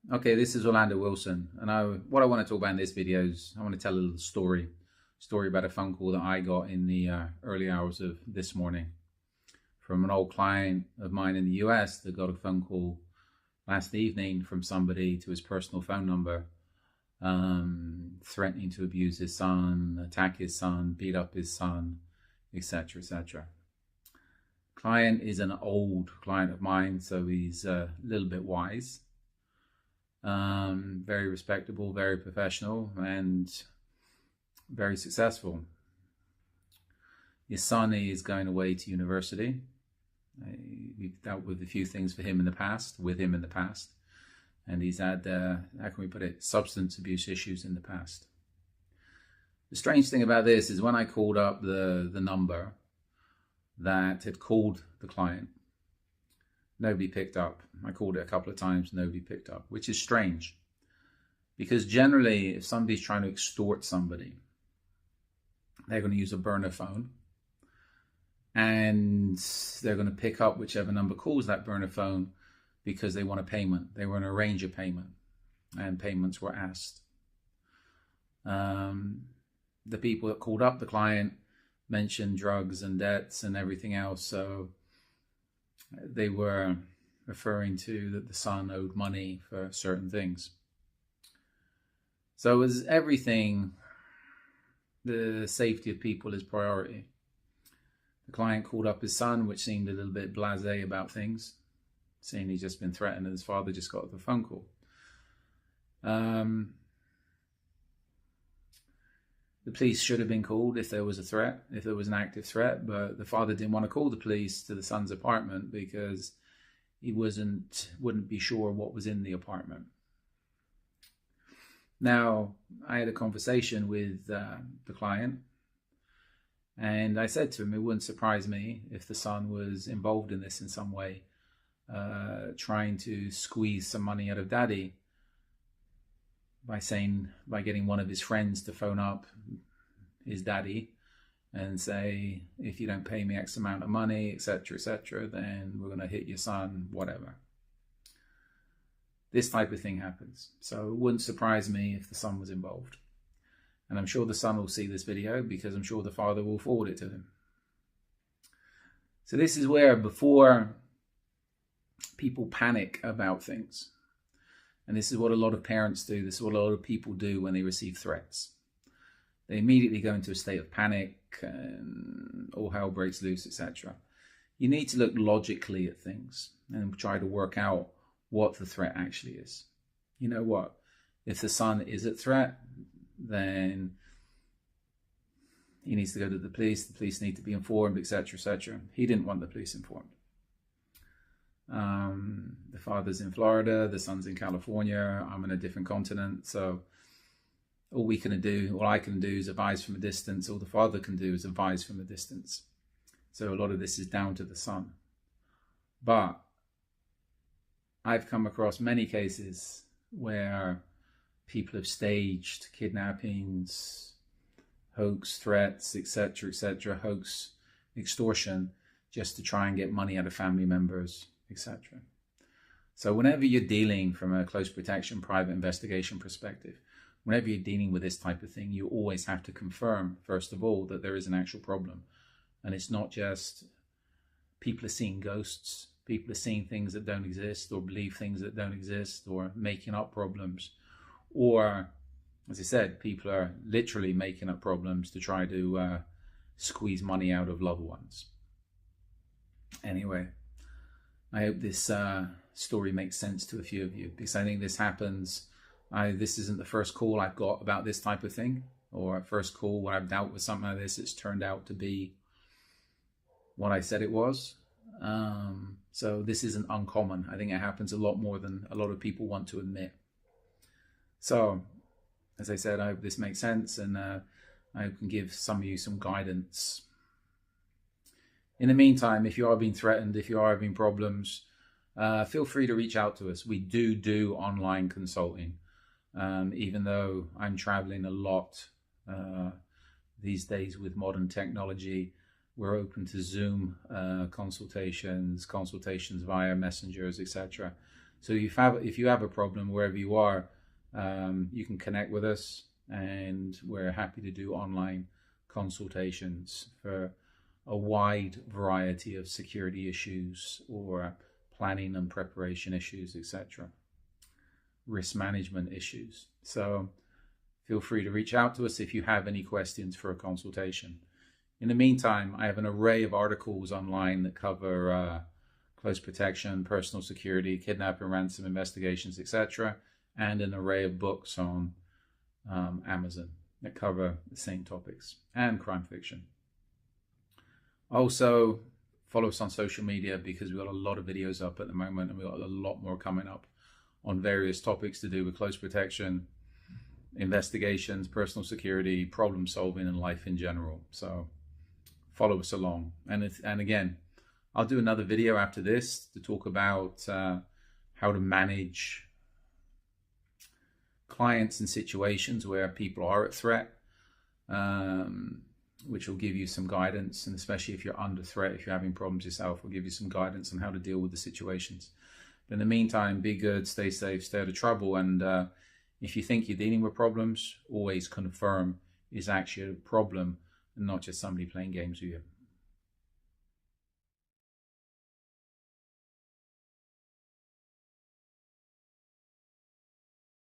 Okay, this is Orlando Wilson, and what I want to talk about in this video is I want to tell a little story about a phone call that I got in the early hours of this morning from an old client of mine in the US that got a phone call last evening from somebody to his personal phone number, threatening to abuse his son, attack his son, beat up his son, etc., etc. Client is an old client of mine, so he's a little bit wise. Very respectable, very professional, and very successful. His son is going away to university. We've dealt with a few things with him in the past, and he's had, how can we put it, substance abuse issues in the past. The strange thing about this is when I called up the number that had called the client, nobody picked up. I called it a couple of times, nobody picked up, which is strange. Because generally, if somebody's trying to extort somebody, they're going to use a burner phone. And they're going to pick up whichever number calls that burner phone because they want a payment. They want to arrange a payment. And payments were asked. The people that called up the client mentioned drugs and debts and everything else. So they were referring to that the son owed money for certain things. So as everything, the safety of people is priority. The client called up his son, which seemed a little bit blasé about things, saying he'd just been threatened and his father just got the phone call. The police should have been called if there was a threat, if there was an active threat, but the father didn't want to call the police to the son's apartment because he wouldn't be sure what was in the apartment. Now, I had a conversation with the client, and I said to him, it wouldn't surprise me if the son was involved in this in some way, trying to squeeze some money out of daddy by getting one of his friends to phone up his daddy and say, if you don't pay me X amount of money, etc., then we're going to hit your son, whatever. This type of thing happens. So it wouldn't surprise me if the son was involved. And I'm sure the son will see this video because I'm sure the father will forward it to him. So this is where, before people panic about things, and this is what a lot of parents do, this is what a lot of people do when they receive threats. They immediately go into a state of panic and all hell breaks loose, etc. You need to look logically at things and try to work out what the threat actually is. You know what? If the son is a threat, then he needs to go to the police need to be informed, etc., He didn't want the police informed. The father's in Florida, the son's in California, I'm in a different continent, so all I can do is advise from a distance, all the father can do is advise from a distance. So a lot of this is down to the son. But I've come across many cases where people have staged kidnappings, hoax threats, etc., hoax extortion, just to try and get money out of family members, etc. So whenever you're dealing from a close protection, private investigation perspective, whenever you're dealing with this type of thing, you always have to confirm, first of all, that there is an actual problem. And it's not just people are seeing ghosts, people are seeing things that don't exist or believe things that don't exist or making up problems. Or, as I said, people are literally making up problems to try to squeeze money out of loved ones. Anyway, I hope this story makes sense to a few of you, because I think this happens. This isn't the first call I've got about this type of thing, or first call where I've dealt with something like this. It's turned out to be what I said it was. So this isn't uncommon. I think it happens a lot more than a lot of people want to admit. So, as I said, I hope this makes sense, and I can give some of you some guidance. In the meantime, if you are being threatened, if you are having problems, feel free to reach out to us. We do online consulting. Even though I'm traveling a lot these days with modern technology, we're open to Zoom consultations via messengers, etc. So if you have a problem wherever you are, you can connect with us, and we're happy to do online consultations for a wide variety of security issues or planning and preparation issues, etc. Risk management issues. So feel free to reach out to us if you have any questions for a consultation. In the meantime, I have an array of articles online that cover close protection, personal security, kidnap and ransom investigations, etc., and an array of books on Amazon that cover the same topics, and crime fiction. Also, follow us on social media, because we've got a lot of videos up at the moment, and we've got a lot more coming up on various topics to do with close protection, investigations, personal security, problem solving, and life in general. So follow us along. And again, I'll do another video after this to talk about how to manage clients in situations where people are at threat, which will give you some guidance. And especially if you're under threat, if you're having problems yourself, we'll give you some guidance on how to deal with the situations. But in the meantime, be good, stay safe, stay out of trouble. And if you think you're dealing with problems, always confirm it's actually a problem and not just somebody playing games with you.